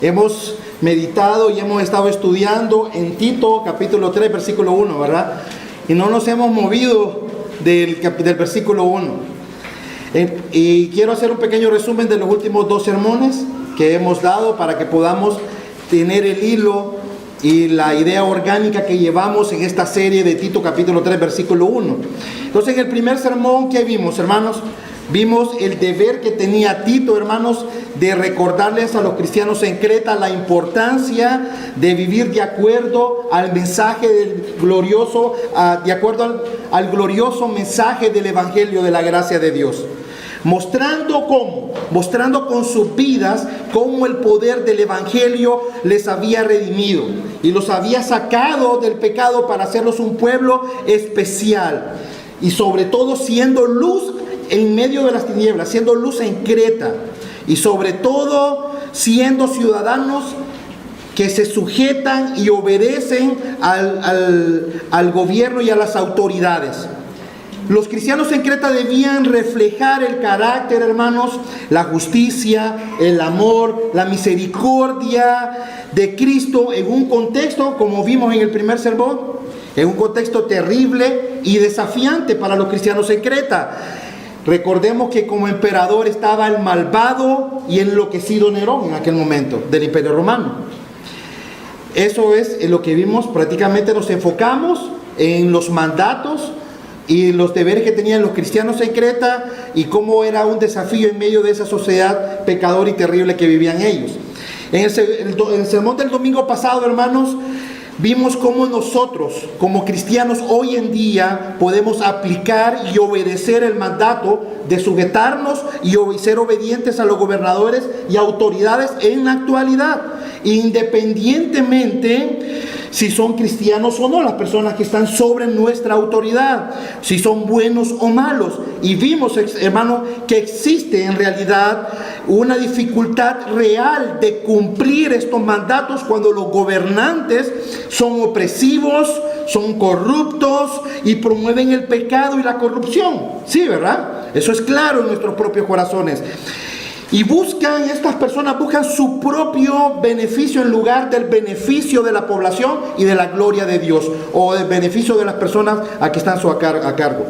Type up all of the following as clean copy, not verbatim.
Hemos meditado y hemos estado estudiando en Tito capítulo 3 versículo 1, ¿verdad? Y no nos hemos movido del versículo 1. Y quiero hacer un pequeño resumen de los últimos dos sermones que hemos dado para que podamos tener el hilo y la idea orgánica que llevamos en esta serie de Tito capítulo 3 versículo 1. Entonces, en el primer sermón, ¿qué vimos, hermanos? Vimos el deber que tenía Tito, hermanos, de recordarles a los cristianos en Creta la importancia de vivir de acuerdo al mensaje del glorioso, de acuerdo al glorioso mensaje del Evangelio de la gracia de Dios. Mostrando con sus vidas cómo el poder del Evangelio les había redimido y los había sacado del pecado para hacerlos un pueblo especial. Y sobre todo siendo luz en medio de las tinieblas, siendo luz en Creta, y sobre todo siendo ciudadanos que se sujetan y obedecen al gobierno y a las autoridades. Los cristianos en Creta debían reflejar el carácter, hermanos, la justicia, el amor, la misericordia de Cristo en un contexto, como vimos en el primer sermón, en un contexto terrible y desafiante para los cristianos en Creta. Recordemos que como emperador estaba el malvado y enloquecido Nerón en aquel momento del Imperio Romano. Eso es lo que vimos. Prácticamente nos enfocamos en los mandatos y los deberes que tenían los cristianos en Creta y cómo era un desafío en medio de esa sociedad pecadora y terrible que vivían ellos. En el sermón del domingo pasado, hermanos, vimos cómo nosotros, como cristianos, hoy en día podemos aplicar y obedecer el mandato de sujetarnos y ser obedientes a los gobernadores y autoridades en la actualidad, independientemente si son cristianos o no, las personas que están sobre nuestra autoridad, si son buenos o malos. Y vimos, hermano, que existe en realidad una dificultad real de cumplir estos mandatos cuando los gobernantes son opresivos, son corruptos y promueven el pecado y la corrupción. Sí, ¿verdad? Eso es claro en nuestros propios corazones. Y estas personas buscan su propio beneficio en lugar del beneficio de la población y de la gloria de Dios, o del beneficio de las personas a que están a cargo.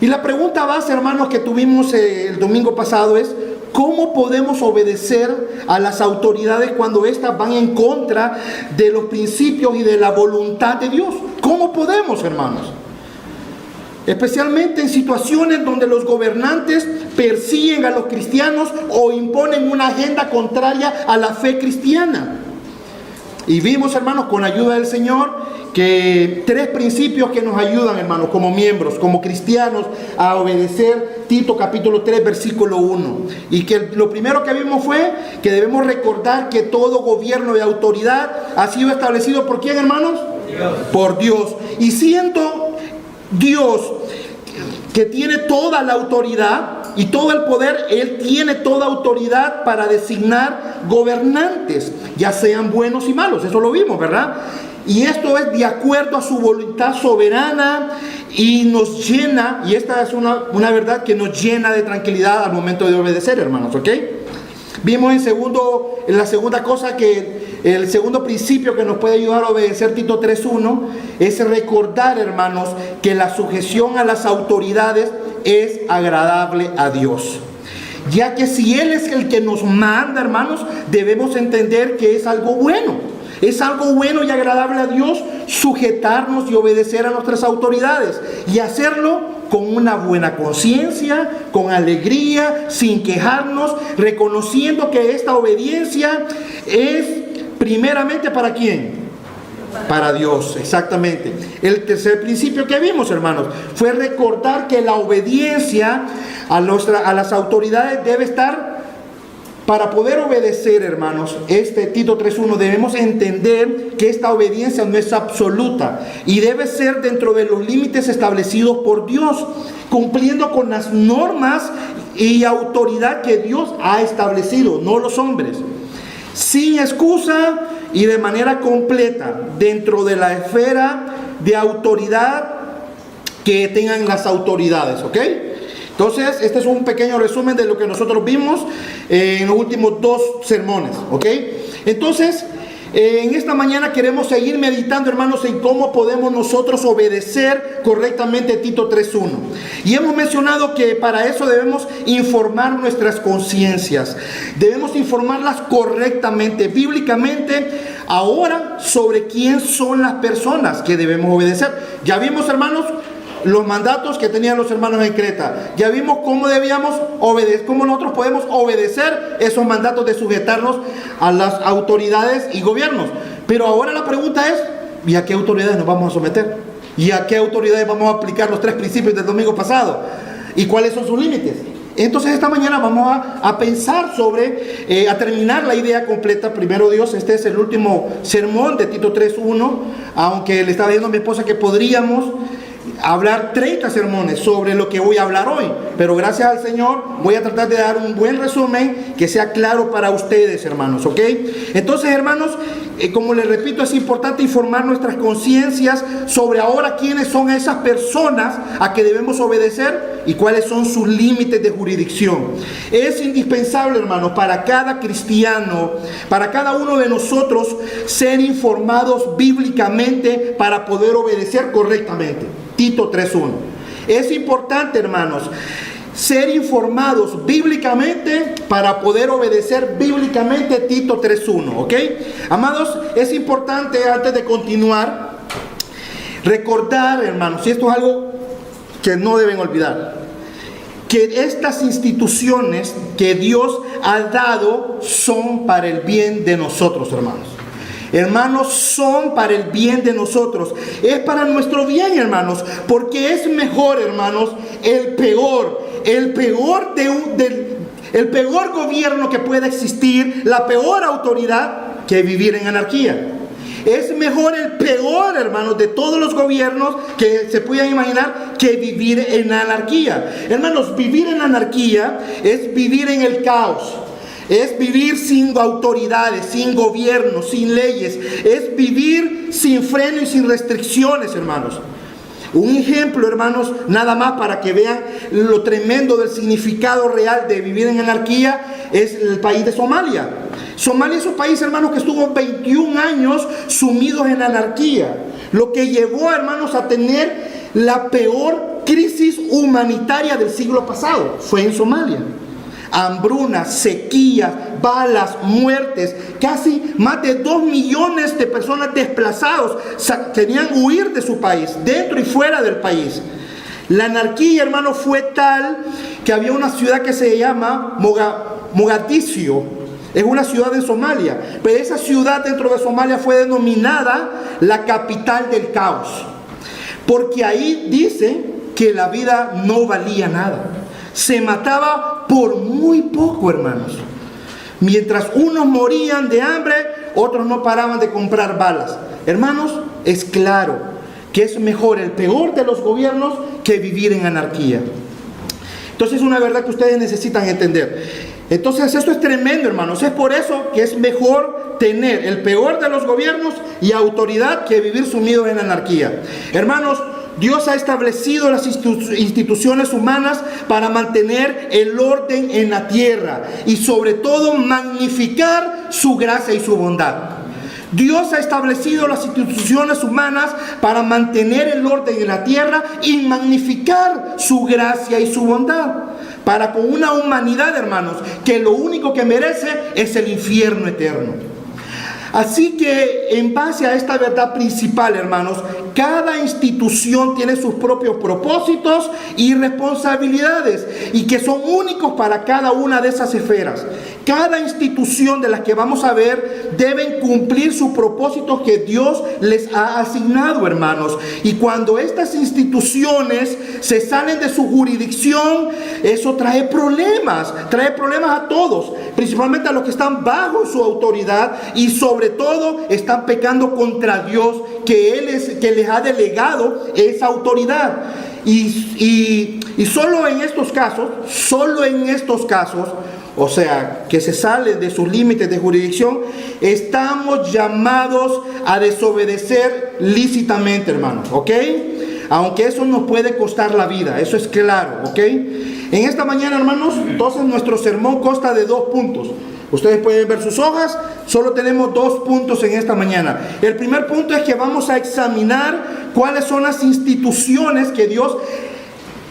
Y la pregunta base, hermanos, que tuvimos el domingo pasado es: ¿cómo podemos obedecer a las autoridades cuando éstas van en contra de los principios y de la voluntad de Dios? ¿Cómo podemos, hermanos? Especialmente en situaciones donde los gobernantes persiguen a los cristianos o imponen una agenda contraria a la fe cristiana. Y vimos, hermanos, con ayuda del Señor, que tres principios que nos ayudan, hermanos, como miembros, como cristianos, a obedecer Tito capítulo 3 versículo 1. Y que lo primero que vimos fue que debemos recordar que todo gobierno y autoridad ha sido establecido ¿por quién, hermanos? Dios. Por Dios. Y siendo Dios que tiene toda la autoridad y todo el poder, Él tiene toda autoridad para designar gobernantes, ya sean buenos y malos. Eso lo vimos, ¿verdad? Y esto es de acuerdo a su voluntad soberana y nos llena, y esta es una verdad que nos llena de tranquilidad al momento de obedecer, hermanos, ¿ok? Vimos en la segunda cosa que el segundo principio que nos puede ayudar a obedecer Tito 3.1 es recordar, hermanos, que la sujeción a las autoridades es agradable a Dios. Ya que si Él es el que nos manda, hermanos, debemos entender que es algo bueno. Es algo bueno y agradable a Dios sujetarnos y obedecer a nuestras autoridades y hacerlo con una buena conciencia, con alegría, sin quejarnos, reconociendo que esta obediencia es primeramente ¿para quién? Para Dios, exactamente. El tercer principio que vimos, hermanos, fue recordar que la obediencia a las autoridades debe estar. Para poder obedecer, hermanos, Tito 3.1, debemos entender que esta obediencia no es absoluta y debe ser dentro de los límites establecidos por Dios, cumpliendo con las normas y autoridad que Dios ha establecido, no los hombres, sin excusa y de manera completa, dentro de la esfera de autoridad que tengan las autoridades, ¿ok? Entonces, este es un pequeño resumen de lo que nosotros vimos en los últimos dos sermones, ¿ok? Entonces, en esta mañana queremos seguir meditando, hermanos, en cómo podemos nosotros obedecer correctamente Tito 3:1. Y hemos mencionado que para eso debemos informar nuestras conciencias. Debemos informarlas correctamente, bíblicamente, ahora sobre quién son las personas que debemos obedecer. Ya vimos, hermanos, los mandatos que tenían los hermanos en Creta. Ya vimos cómo debíamos obedecer, cómo nosotros podemos obedecer esos mandatos de sujetarnos a las autoridades y gobiernos. Pero ahora la pregunta es, ¿y a qué autoridades nos vamos a someter? ¿Y a qué autoridades vamos a aplicar los 3 principios del domingo pasado? ¿Y cuáles son sus límites? Entonces esta mañana vamos a pensar sobre, a terminar la idea completa. Primero Dios, este es el último sermón de Tito 3:1, aunque le estaba diciendo a mi esposa que podríamos hablar 30 sermones sobre lo que voy a hablar hoy, pero gracias al Señor voy a tratar de dar un buen resumen que sea claro para ustedes, hermanos, ¿ok? Entonces, hermanos, como les repito, es importante informar nuestras conciencias sobre ahora quiénes son esas personas a que debemos obedecer y cuáles son sus límites de jurisdicción. Es indispensable, hermanos, para cada cristiano, para cada uno de nosotros, ser informados bíblicamente para poder obedecer correctamente. Tito 3:1. Es importante, hermanos, ser informados bíblicamente para poder obedecer bíblicamente Tito 3:1, ¿ok? Amados, es importante, antes de continuar, recordar, hermanos, y esto es algo que no deben olvidar, que estas instituciones que Dios ha dado son para el bien de nosotros, hermanos. Hermanos, son para el bien de nosotros. Es para nuestro bien, hermanos, porque es mejor, hermanos, el peor gobierno que pueda existir, la peor autoridad, que vivir en anarquía. Es mejor el peor, hermanos, de todos los gobiernos que se puedan imaginar, que vivir en anarquía. Hermanos, vivir en anarquía es vivir en el caos. Es vivir sin autoridades, sin gobierno, sin leyes. Es vivir sin freno y sin restricciones, hermanos. Un ejemplo, hermanos, nada más para que vean lo tremendo del significado real de vivir en anarquía, es el país de Somalia. Somalia es un país, hermanos, que estuvo 21 años sumidos en anarquía. Lo que llevó, hermanos, a tener la peor crisis humanitaria del siglo pasado fue en Somalia. Hambrunas, sequías, balas, muertes, casi más de 2 millones de personas desplazados querían huir de su país, dentro y fuera del país. La anarquía, hermano, fue tal que había una ciudad que se llama Mogadiscio. Es una ciudad en Somalia, pero esa ciudad dentro de Somalia fue denominada la capital del caos, porque ahí dice que la vida no valía nada. Se mataba por muy poco, hermanos. Mientras unos morían de hambre, otros no paraban de comprar balas. Hermanos, es claro que es mejor el peor de los gobiernos que vivir en anarquía. Entonces es una verdad que ustedes necesitan entender. Entonces esto es tremendo, hermanos. Es por eso que es mejor tener el peor de los gobiernos y autoridad que vivir sumidos en anarquía. Hermanos, Dios ha establecido las instituciones humanas para mantener el orden en la tierra y sobre todo magnificar su gracia y su bondad. Dios ha establecido las instituciones humanas para mantener el orden en la tierra y magnificar su gracia y su bondad. Para con una humanidad, hermanos, que lo único que merece es el infierno eterno. Así que en base a esta verdad principal, hermanos, cada institución tiene sus propios propósitos y responsabilidades y que son únicos para cada una de esas esferas. Cada institución de las que vamos a ver deben cumplir sus propósitos que Dios les ha asignado, hermanos. Y cuando estas instituciones se salen de su jurisdicción, eso trae problemas a todos, principalmente a los que están bajo su autoridad y sobre todo están pecando contra Dios, que les ha delegado esa autoridad. Y solo en estos casos, o sea, que se salen de sus límites de jurisdicción, estamos llamados a desobedecer lícitamente, hermanos, ¿ok? Aunque eso nos puede costar la vida, eso es claro, ¿ok? En esta mañana, hermanos, entonces nuestro sermón consta de 2 puntos. Ustedes pueden ver sus hojas. Solo tenemos 2 puntos en esta mañana. El primer punto es que vamos a examinar cuáles son las instituciones que Dios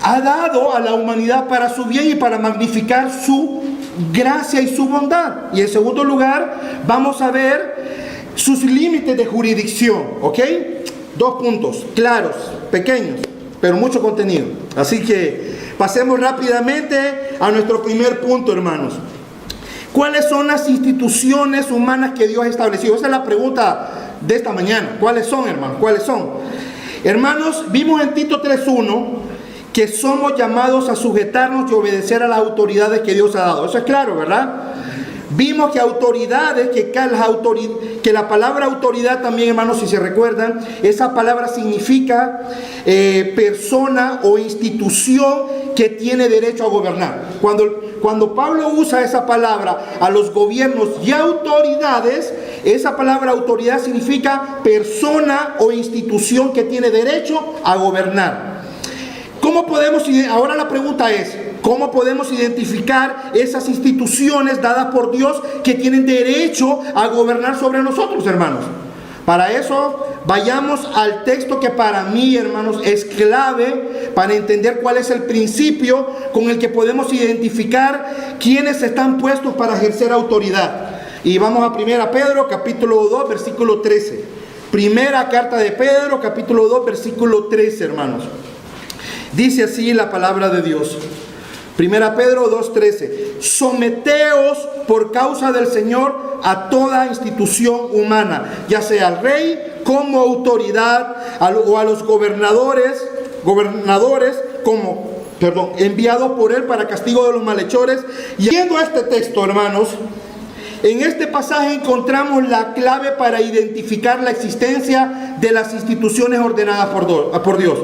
ha dado a la humanidad para su bien y para magnificar su gracia y su bondad. Y en segundo lugar, vamos a ver sus límites de jurisdicción. ¿Ok? 2 puntos claros, pequeños, pero mucho contenido. Así que pasemos rápidamente a nuestro primer punto, hermanos. ¿Cuáles son las instituciones humanas que Dios ha establecido? Esa es la pregunta de esta mañana. ¿Cuáles son, hermanos? ¿Cuáles son? Hermanos, vimos en Tito 3:1 que somos llamados a sujetarnos y obedecer a las autoridades que Dios ha dado. Eso es claro, ¿verdad? Vimos que autoridades, que la palabra autoridad también, hermanos, si se recuerdan, esa palabra significa persona o institución que tiene derecho a gobernar. Cuando Pablo usa esa palabra a los gobiernos y autoridades, esa palabra autoridad significa persona o institución que tiene derecho a gobernar. Ahora la pregunta es, ¿cómo podemos identificar esas instituciones dadas por Dios que tienen derecho a gobernar sobre nosotros, hermanos? Para eso, vayamos al texto que para mí, hermanos, es clave para entender cuál es el principio con el que podemos identificar quiénes están puestos para ejercer autoridad. Y vamos a 1 Pedro, capítulo 2, versículo 13. Primera carta de Pedro, capítulo 2, versículo 13, hermanos. Dice así la palabra de Dios. 1 Pedro 2:13. Someteos por causa del Señor a toda institución humana, ya sea al rey como autoridad o a los gobernadores enviados por él para castigo de los malhechores. Y viendo este texto, hermanos, en este pasaje encontramos la clave para identificar la existencia de las instituciones ordenadas por Dios.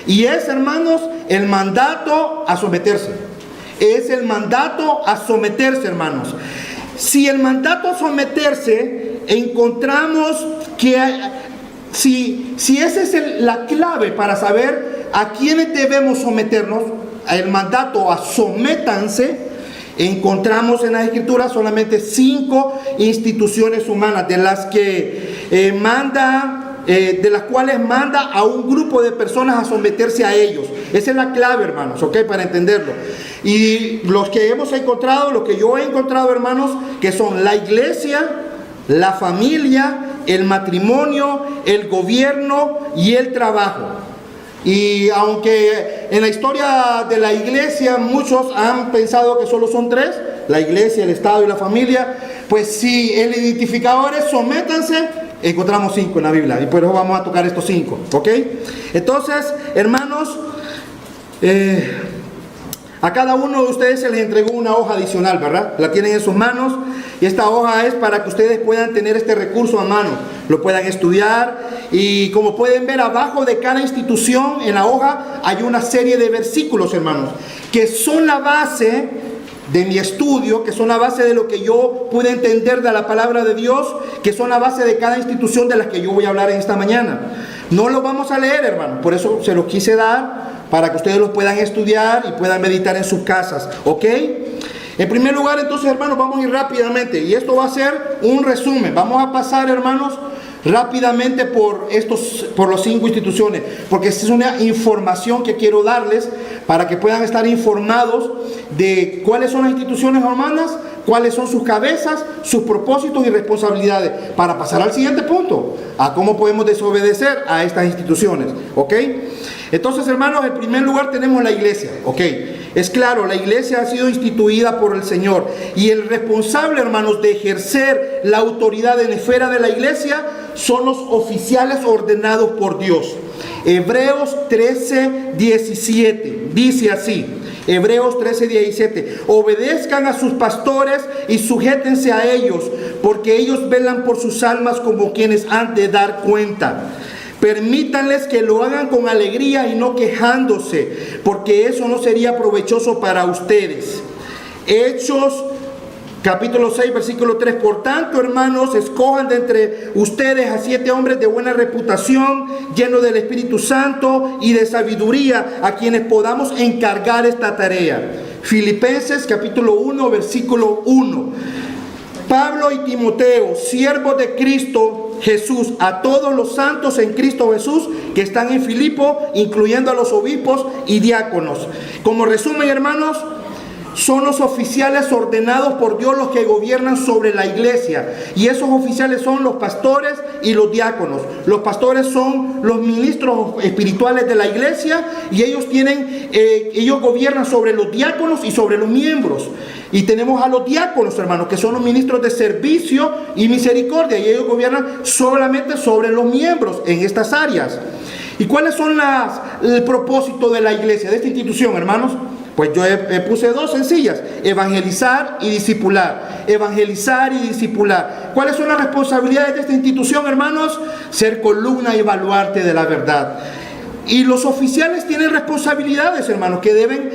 Y es, hermanos, el mandato a someterse. Es el mandato a someterse, hermanos. Si el mandato a someterse, encontramos que si esa es la clave para saber a quiénes debemos someternos, el mandato a sométanse, encontramos en las Escrituras solamente 5 instituciones humanas de las cuales manda a un grupo de personas a someterse a ellos. Esa es la clave, hermanos, ¿ok? Para entenderlo. Y lo que yo he encontrado, hermanos, que son la iglesia, la familia, el matrimonio, el gobierno y el trabajo. Y aunque en la historia de la iglesia muchos han pensado que solo son 3, la iglesia, el Estado y la familia, pues si el identificador es sométanse, encontramos 5 en la Biblia. Y por eso vamos a tocar estos 5, ¿ok? Entonces, hermanos, a cada uno de ustedes se les entregó una hoja adicional, ¿verdad? La tienen en sus manos y esta hoja es para que ustedes puedan tener este recurso a mano, lo puedan estudiar. Y como pueden ver, abajo de cada institución en la hoja hay una serie de versículos, hermanos, que son la base de mi estudio, que son la base de lo que yo pude entender de la palabra de Dios, que son la base de cada institución de las que yo voy a hablar en esta mañana. No lo vamos a leer, hermanos, por eso se los quise dar, para que ustedes los puedan estudiar y puedan meditar en sus casas, ¿ok? En primer lugar, entonces, hermanos, vamos a ir rápidamente, y esto va a ser un resumen. Vamos a pasar, hermanos, rápidamente por los 5 instituciones, porque esta es una información que quiero darles para que puedan estar informados de cuáles son las instituciones humanas, cuáles son sus cabezas, sus propósitos y responsabilidades, para pasar al siguiente punto, a cómo podemos desobedecer a estas instituciones, ¿ok? Entonces, hermanos, en primer lugar tenemos la iglesia, ¿ok? Es claro, la iglesia ha sido instituida por el Señor, y el responsable, hermanos, de ejercer la autoridad en esfera de la iglesia son los oficiales ordenados por Dios. Hebreos 13:17 dice así. Hebreos 13:17. Obedezcan a sus pastores y sujétense a ellos, porque ellos velan por sus almas como quienes han de dar cuenta. Permítanles que lo hagan con alegría y no quejándose, porque eso no sería provechoso para ustedes. Hechos capítulo 6, versículo 3. Por tanto, hermanos, escojan de entre ustedes a 7 hombres de buena reputación, llenos del Espíritu Santo y de sabiduría, a quienes podamos encargar esta tarea. Filipenses capítulo 1, versículo 1. Pablo y Timoteo, siervos de Cristo Jesús, a todos los santos en Cristo Jesús que están en Filipo, incluyendo a los obispos y diáconos. Como resumen, hermanos, son los oficiales ordenados por Dios los que gobiernan sobre la iglesia. Y esos oficiales son los pastores y los diáconos. Los pastores son los ministros espirituales de la iglesia y ellos gobiernan sobre los diáconos y sobre los miembros. Y tenemos a los diáconos, hermanos, que son los ministros de servicio y misericordia. Y ellos gobiernan solamente sobre los miembros en estas áreas. ¿Y cuáles son el propósito de la iglesia, de esta institución, hermanos? Pues yo puse dos sencillas: evangelizar y discipular. Evangelizar y discipular. ¿Cuáles son las responsabilidades de esta institución, hermanos? Ser columna y baluarte de la verdad. Y los oficiales tienen responsabilidades, hermanos, que deben,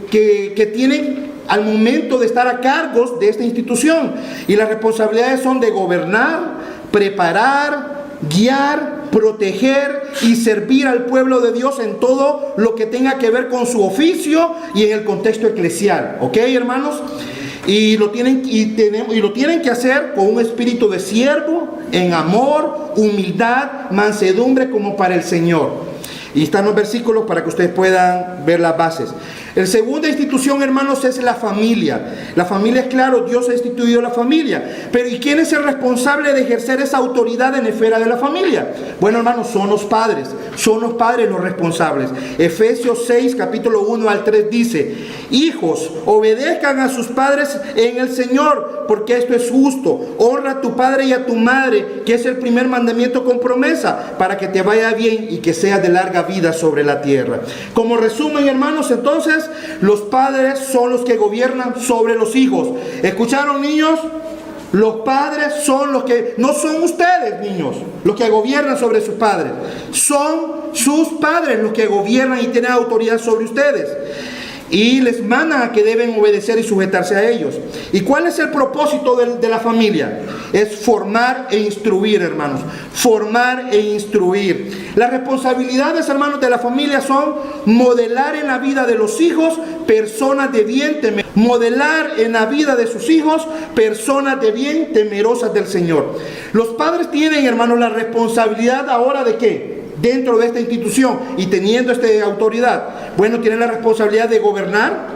que tienen al momento de estar a cargo de esta institución. Y las responsabilidades son de gobernar, preparar, guiar, proteger y servir al pueblo de Dios en todo lo que tenga que ver con su oficio y en el contexto eclesial. ¿Ok, hermanos? Y lo tienen que hacer con un espíritu de siervo, en amor, humildad, mansedumbre, como para el Señor. Y están los versículos para que ustedes puedan ver las bases. La segunda institución, hermanos, es la familia. La familia, es claro, Dios ha instituido la familia. Pero ¿y quién es el responsable de ejercer esa autoridad en la esfera de la familia? Bueno, hermanos, son los padres. Son los padres los responsables. Efesios 6, capítulo 1 al 3 dice: hijos, obedezcan a sus padres en el Señor, porque esto es justo. Honra a tu padre y a tu madre, que es el primer mandamiento con promesa, para que te vaya bien y que seas de larga vida sobre la tierra. Como resumen, hermanos, entonces, los padres son los que gobiernan sobre los hijos. ¿Escucharon, niños? Los padres son los que, no son ustedes, niños, los que gobiernan sobre sus padres. Son sus padres los que gobiernan y tienen autoridad sobre ustedes. Y les mandan a que deben obedecer y sujetarse a ellos. ¿Y cuál es el propósito de la familia? Es formar e instruir, hermanos. Formar e instruir. Las responsabilidades, hermanos, de la familia son modelar en la vida de los hijos personas de bien, modelar en la vida de sus hijos personas de bien, temerosas del Señor. Los padres tienen, hermanos, la responsabilidad ahora de ¿qué? Dentro de esta institución y teniendo esta autoridad, bueno, tienen la responsabilidad de gobernar,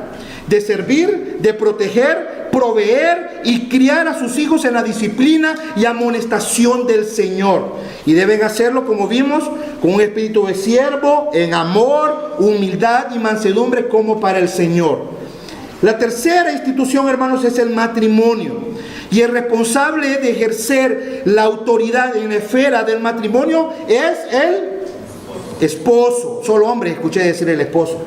de servir, de proteger, proveer y criar a sus hijos en la disciplina y amonestación del Señor. Y deben hacerlo, como vimos, con un espíritu de siervo, en amor, humildad y mansedumbre, como para el Señor. La tercera institución, hermanos, es el matrimonio. Y el responsable de ejercer la autoridad en la esfera del matrimonio es el esposo. Solo hombre escuché decir el esposo.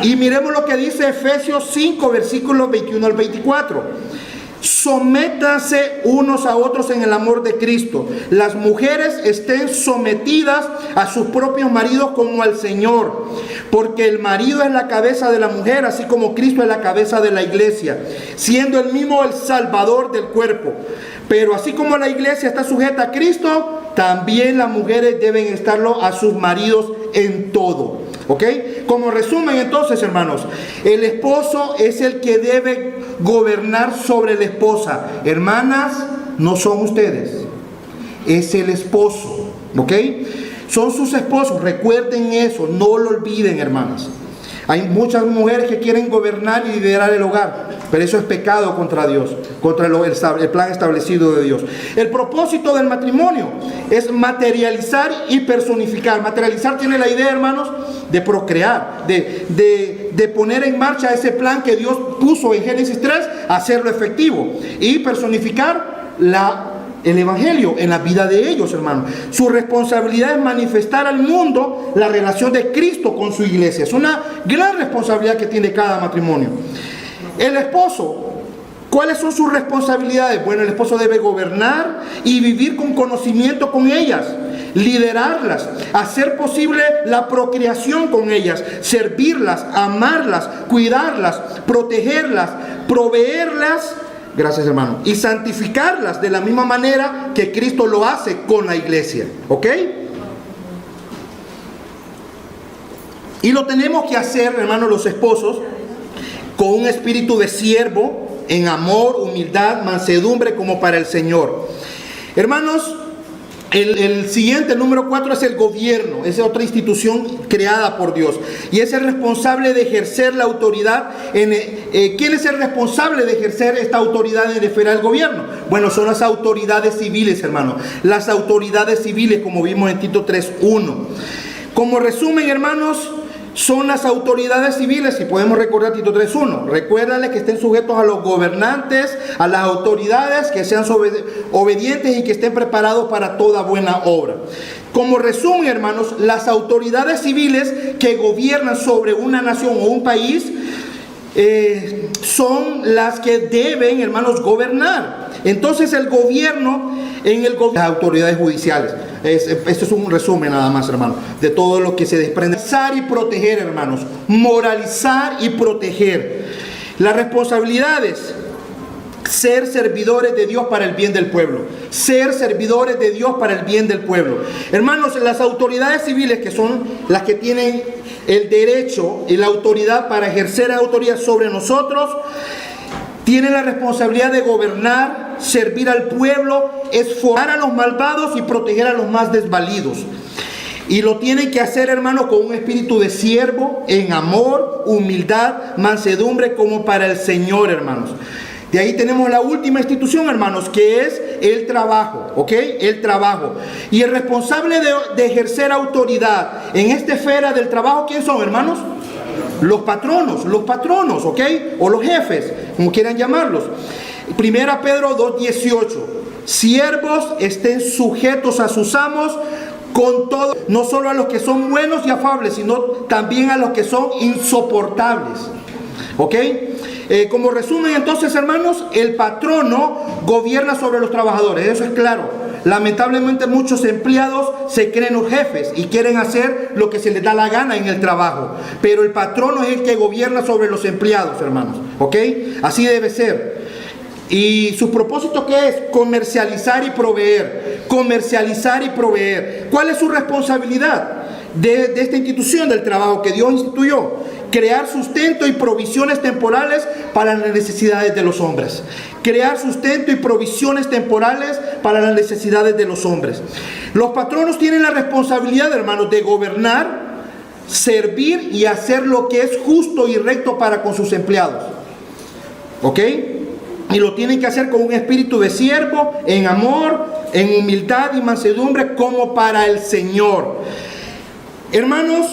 Y miremos lo que dice Efesios 5, versículos 21 al 24. Sométanse unos a otros en el amor de Cristo. Las mujeres estén sometidas a sus propios maridos como al Señor, porque el marido es la cabeza de la mujer, así como Cristo es la cabeza de la iglesia, siendo él mismo el salvador del cuerpo. Pero así como la iglesia está sujeta a Cristo, también las mujeres deben estarlo a sus maridos en todo. ¿Ok? Como resumen, entonces, hermanos, el esposo es el que debe gobernar sobre la esposa. Hermanas, no son ustedes, es el esposo. ¿Ok? Son sus esposos, recuerden eso, no lo olviden, hermanas. Hay muchas mujeres que quieren gobernar y liderar el hogar, pero eso es pecado contra Dios, contra el plan establecido de Dios. El propósito del matrimonio es materializar y personificar. Materializar tiene la idea, hermanos, de procrear, de poner en marcha ese plan que Dios puso en Génesis 3, hacerlo efectivo. Y personificar el evangelio en la vida de ellos, hermanos. Su responsabilidad es manifestar al mundo la relación de Cristo con su iglesia. Es una gran responsabilidad que tiene cada matrimonio. El esposo, ¿cuáles son sus responsabilidades? Bueno, el esposo debe gobernar y vivir con conocimiento con ellas, liderarlas, hacer posible la procreación con ellas, servirlas, amarlas, cuidarlas, protegerlas, proveerlas. Gracias, hermano. Y santificarlas de la misma manera que Cristo lo hace con la iglesia. ¿Ok? Y lo tenemos que hacer, hermanos, los esposos, con un espíritu de siervo, en amor, humildad, mansedumbre como para el Señor. Hermanos, el siguiente, el número 4, es el gobierno. Es otra institución creada por Dios y es el responsable de ejercer la autoridad. ¿Quién es el responsable de ejercer esta autoridad en la esfera del gobierno? Bueno, son las autoridades civiles, hermanos. Las autoridades civiles, como vimos en Tito 3:1. Como resumen, hermanos, son las autoridades civiles, si podemos recordar Tito 3:1. Recuérdale que estén sujetos a los gobernantes, a las autoridades, que sean obedientes y que estén preparados para toda buena obra. Como resumen, hermanos, las autoridades civiles que gobiernan sobre una nación o un país son las que deben, hermanos, gobernar. Entonces el gobierno, las autoridades judiciales. Esto es un resumen nada más, hermanos, de todo lo que se desprende. Moralizar y proteger, hermanos. Moralizar y proteger. Las responsabilidades: ser servidores de Dios para el bien del pueblo. Ser servidores de Dios para el bien del pueblo. Hermanos, las autoridades civiles, que son las que tienen el derecho y la autoridad para ejercer autoridad sobre nosotros, tienen la responsabilidad de gobernar, servir al pueblo, esforzar a los malvados y proteger a los más desvalidos. Y lo tienen que hacer, hermanos, con un espíritu de siervo, en amor, humildad, mansedumbre, como para el Señor, hermanos. De ahí tenemos la última institución, hermanos, que es el trabajo, ¿ok? El trabajo. Y el responsable de ejercer autoridad en esta esfera del trabajo, ¿quién son, hermanos? Los patronos, ¿ok? O los jefes, como quieran llamarlos. Primera Pedro 2:18. Siervos, estén sujetos a sus amos con todo, no solo a los que son buenos y afables, sino también a los que son insoportables. ¿Ok? Como resumen, entonces, hermanos, el patrono gobierna sobre los trabajadores, eso es claro. Lamentablemente muchos empleados se creen los jefes y quieren hacer lo que se les da la gana en el trabajo, pero el patrono es el que gobierna sobre los empleados, hermanos. ¿Ok? Así debe ser. ¿Y su propósito qué es? Comercializar y proveer. Comercializar y proveer. ¿Cuál es su responsabilidad de esta institución del trabajo que Dios instituyó? Crear sustento y provisiones temporales para las necesidades de los hombres. Crear sustento y provisiones temporales para las necesidades de los hombres. Los patronos tienen la responsabilidad, hermanos, de gobernar, servir y hacer lo que es justo y recto para con sus empleados. ¿Ok? Y lo tienen que hacer con un espíritu de siervo, en amor, en humildad y mansedumbre, como para el Señor. Hermanos,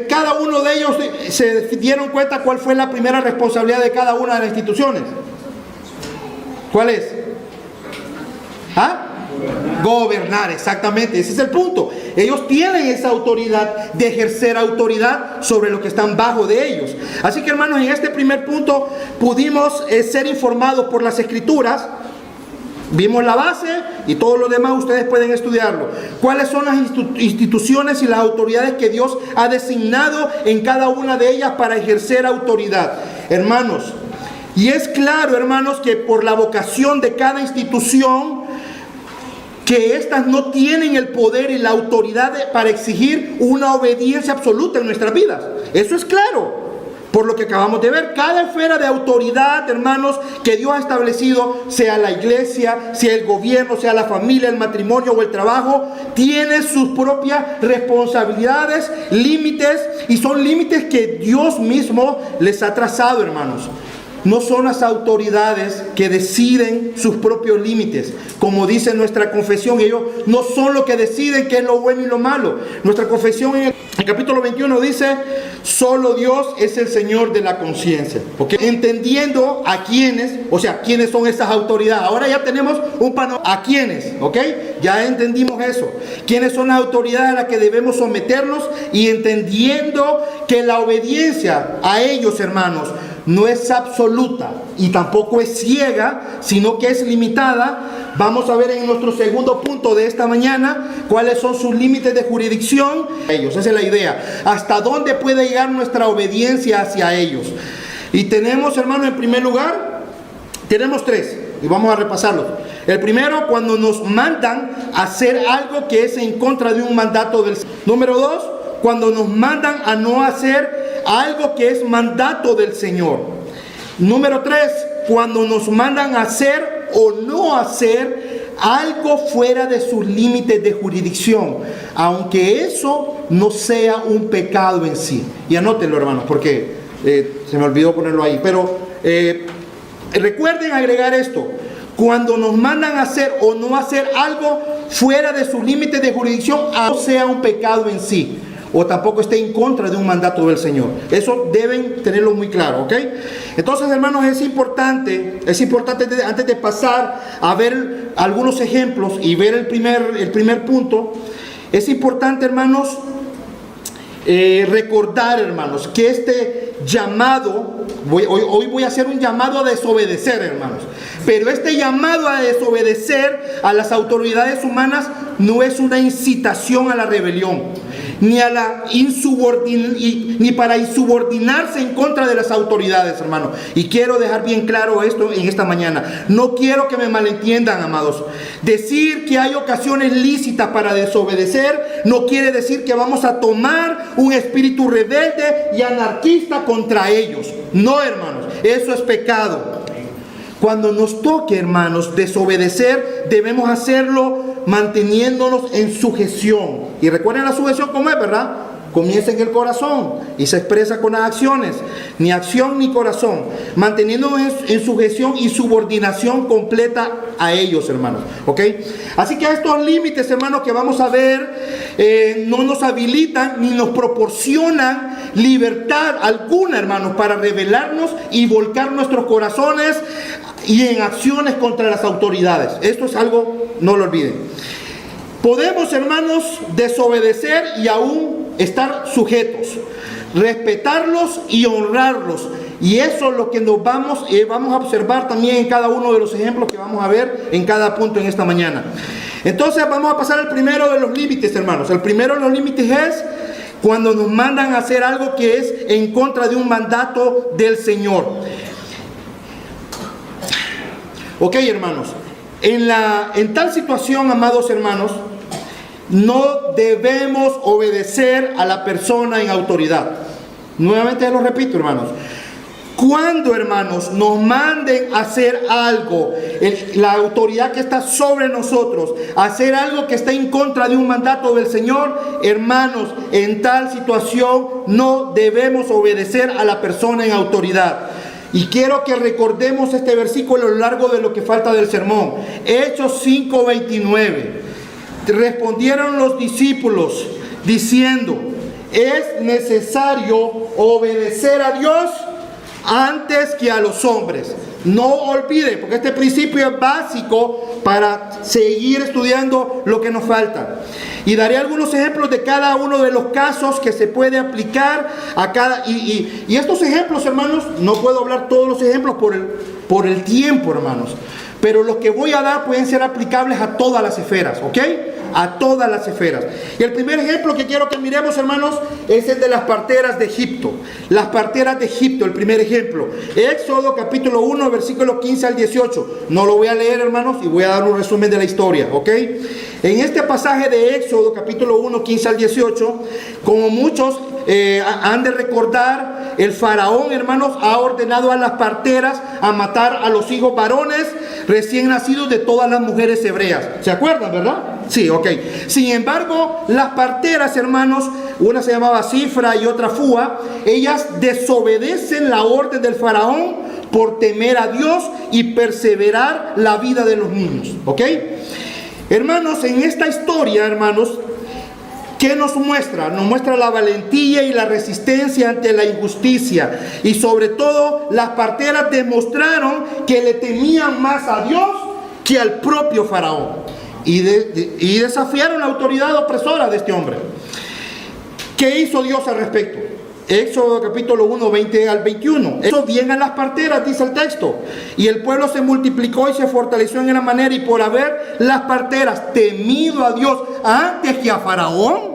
cada uno de ellos se dieron cuenta cuál fue la primera responsabilidad de cada una de las instituciones. ¿Cuál es? ¿Ah? Gobernar, exactamente, ese es el punto. Ellos tienen esa autoridad de ejercer autoridad sobre los que están bajo de ellos. Así que, hermanos, en este primer punto pudimos ser informados por las Escrituras. Vimos la base y todo lo demás ustedes pueden estudiarlo. ¿Cuáles son las instituciones y las autoridades que Dios ha designado en cada una de ellas para ejercer autoridad? Hermanos, y es claro, hermanos, que por la vocación de cada institución, que éstas no tienen el poder y la autoridad para exigir una obediencia absoluta en nuestras vidas. Eso es claro. Por lo que acabamos de ver, cada esfera de autoridad, hermanos, que Dios ha establecido, sea la iglesia, sea el gobierno, sea la familia, el matrimonio o el trabajo, tiene sus propias responsabilidades, límites, y son límites que Dios mismo les ha trazado, hermanos. No son las autoridades que deciden sus propios límites. Como dice nuestra confesión, ellos no son los que deciden qué es lo bueno y lo malo. Nuestra confesión en el capítulo 21 dice: solo Dios es el Señor de la conciencia. ¿Okay? Entendiendo a quiénes, o sea, quiénes son esas autoridades. Ahora ya tenemos un panorama. ¿A quiénes? ¿Ok? Ya entendimos eso. ¿Quiénes son las autoridades a las que debemos someternos? Y entendiendo que la obediencia a ellos, hermanos, no es absoluta y tampoco es ciega, sino que es limitada. Vamos a ver en nuestro segundo punto de esta mañana cuáles son sus límites de jurisdicción. Ellos, esa es la idea. ¿Hasta dónde puede llegar nuestra obediencia hacia ellos? Y tenemos, hermano, en primer lugar, tenemos tres y vamos a repasarlos. El primero, cuando nos mandan a hacer algo que es en contra de un mandato del Señor. Número dos, cuando nos mandan a no hacer algo que es mandato del Señor. Número 3, cuando nos mandan a hacer o no hacer algo fuera de sus límites de jurisdicción, aunque eso no sea un pecado en sí. Y anótenlo, hermanos, porque se me olvidó ponerlo ahí. Pero recuerden agregar esto: cuando nos mandan a hacer o no hacer algo fuera de sus límites de jurisdicción, aunque no sea un pecado en sí, o tampoco esté en contra de un mandato del Señor. Eso deben tenerlo muy claro, ¿ok? Entonces, hermanos, es importante antes de pasar a ver algunos ejemplos y ver el primer punto, es importante, hermanos, recordar, hermanos, que este llamado, hoy voy a hacer un llamado a desobedecer, hermanos, pero este llamado a desobedecer a las autoridades humanas no es una incitación a la rebelión, ni para insubordinarse en contra de las autoridades, hermanos. Y quiero dejar bien claro esto en esta mañana. No quiero que me malentiendan, amados. Decir que hay ocasiones lícitas para desobedecer no quiere decir que vamos a tomar un espíritu rebelde y anarquista contra ellos. No, hermanos, eso es pecado. Cuando nos toque, hermanos, desobedecer, debemos hacerlo manteniéndonos en sujeción. Y recuerden la sujeción como es, ¿verdad? Comienza en el corazón y se expresa con las acciones. Ni acción ni corazón. Manteniéndonos en sujeción y subordinación completa a ellos, hermanos. ¿Ok? Así que estos límites, hermanos, que vamos a ver, no nos habilitan ni nos proporcionan libertad alguna, hermanos, para rebelarnos y volcar nuestros corazones y en acciones contra las autoridades. Esto es algo, no lo olviden. Podemos, hermanos, desobedecer y aún estar sujetos, respetarlos y honrarlos. Y eso es lo que nos vamos a observar también en cada uno de los ejemplos que vamos a ver en cada punto en esta mañana. Entonces vamos a pasar al primero de los límites, hermanos. El primero de los límites es cuando nos mandan a hacer algo que es en contra de un mandato del Señor. Ok, hermanos, en tal situación, amados hermanos, no debemos obedecer a la persona en autoridad. Nuevamente lo repito, hermanos. Cuando, hermanos, nos manden a hacer algo, la autoridad que está sobre nosotros, hacer algo que está en contra de un mandato del Señor, hermanos, en tal situación no debemos obedecer a la persona en autoridad. Y quiero que recordemos este versículo a lo largo de lo que falta del sermón. Hechos 5:29. Respondieron los discípulos diciendo: es necesario obedecer a Dios antes que a los hombres. No olviden, porque este principio es básico para seguir estudiando lo que nos falta. Y daré algunos ejemplos de cada uno de los casos que se puede aplicar a cada... Y estos ejemplos, hermanos, no puedo hablar todos los ejemplos por el tiempo, hermanos. Pero los que voy a dar pueden ser aplicables a todas las esferas, ¿ok? A todas las esferas. Y el primer ejemplo que quiero que miremos, hermanos, es el de las parteras de Egipto. Las parteras de Egipto, el primer ejemplo. Éxodo capítulo 1, versículos 15 al 18. No lo voy a leer, hermanos, y voy a dar un resumen de la historia, ¿ok? En este pasaje de Éxodo capítulo 1, 15 al 18, como muchos han de recordar, el faraón, hermanos, ha ordenado a las parteras a matar a los hijos varones recién nacidos de todas las mujeres hebreas. ¿Se acuerdan, verdad? Sí, ok. Sin embargo, las parteras, hermanos, una se llamaba Cifra y otra Fúa, ellas desobedecen la orden del faraón por temer a Dios y perseverar la vida de los niños, ¿ok? Hermanos, en esta historia, hermanos, ¿qué nos muestra? Nos muestra la valentía y la resistencia ante la injusticia. Y sobre todo, las parteras demostraron que le temían más a Dios que al propio faraón. Y desafiaron la autoridad opresora de este hombre. ¿Qué hizo Dios al respecto? Éxodo capítulo 1, 20 al 21. Eso bien a las parteras, dice el texto. Y el pueblo se multiplicó y se fortaleció en gran manera. Y por haber las parteras temido a Dios antes que a Faraón,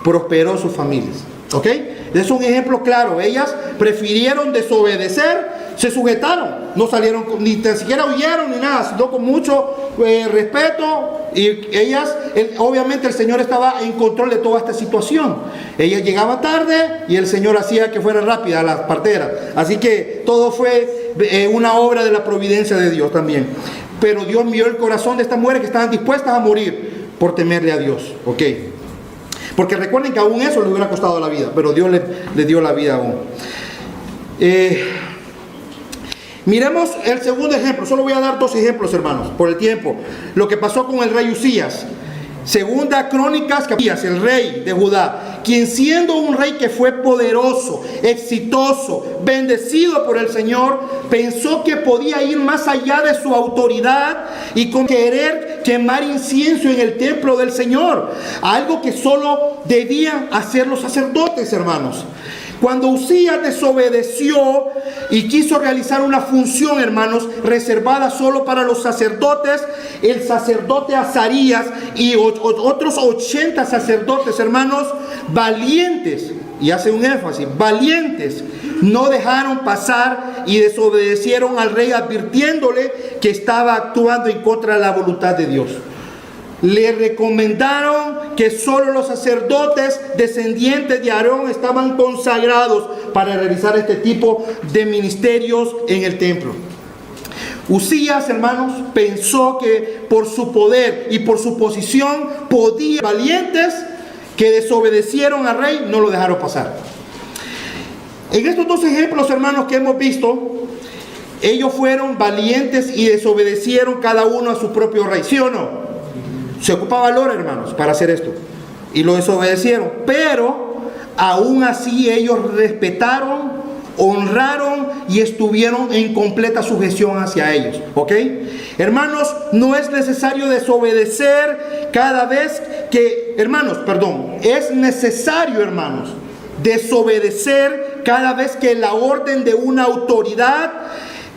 prosperó sus familias. ¿Ok? Es un ejemplo claro. Ellas prefirieron desobedecer, se sujetaron, no salieron, ni tan siquiera huyeron ni nada, sino con mucho respeto. Y ellas, obviamente el Señor estaba en control de toda esta situación. Ella llegaba tarde y el Señor hacía que fuera rápida las parteras. Así que todo fue una obra de la providencia de Dios también. Pero Dios miró el corazón de estas mujeres que estaban dispuestas a morir por temerle a Dios. Ok. Porque recuerden que aún eso les hubiera costado la vida, pero Dios les dio la vida aún. Miremos el segundo ejemplo. Solo voy a dar 2 ejemplos, hermanos, por el tiempo. Lo que pasó con el rey Usías. Segunda Crónicas, el rey de Judá, quien siendo un rey que fue poderoso, exitoso, bendecido por el Señor, pensó que podía ir más allá de su autoridad y con querer quemar incienso en el templo del Señor, algo que solo debían hacer los sacerdotes, hermanos. Cuando Usías desobedeció y quiso realizar una función, hermanos, reservada solo para los sacerdotes, el sacerdote Azarías y otros 80 sacerdotes, hermanos, valientes, y hace un énfasis, valientes, no dejaron pasar y desobedecieron al rey, advirtiéndole que estaba actuando en contra de la voluntad de Dios. Le recomendaron que solo los sacerdotes descendientes de Aarón estaban consagrados para realizar este tipo de ministerios en el templo. Usías, hermanos, pensó que por su poder y por su posición podía, valientes que desobedecieron al rey, no lo dejaron pasar. En estos 2 ejemplos, hermanos, que hemos visto, ellos fueron valientes y desobedecieron cada uno a su propio rey, ¿sí o no? Se ocupa valor, hermanos, para hacer esto. Y lo desobedecieron. Pero aún así ellos respetaron, honraron y estuvieron en completa sujeción hacia ellos. ¿Ok? Hermanos, no es necesario desobedecer cada vez que... es necesario, hermanos, desobedecer cada vez que la orden de una autoridad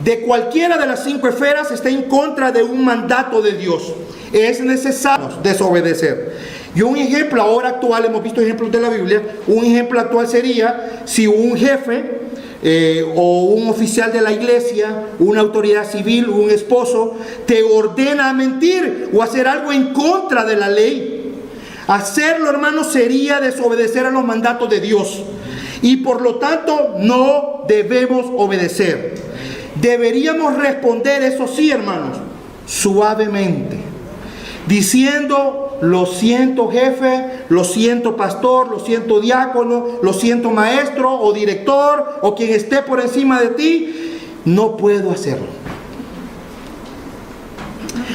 de cualquiera de las 5 esferas está en contra de un mandato de Dios. Es necesario desobedecer. Y un ejemplo ahora actual, hemos visto ejemplos de la Biblia, un ejemplo actual sería si un jefe o un oficial de la iglesia, una autoridad civil, un esposo, te ordena a mentir o hacer algo en contra de la ley. Hacerlo, hermanos, sería desobedecer a los mandatos de Dios. Y por lo tanto no debemos obedecer. Deberíamos responder, eso sí, hermanos, suavemente, diciendo: lo siento, jefe, lo siento, pastor, lo siento, diácono, lo siento, maestro o director o quien esté por encima de ti, no puedo hacerlo.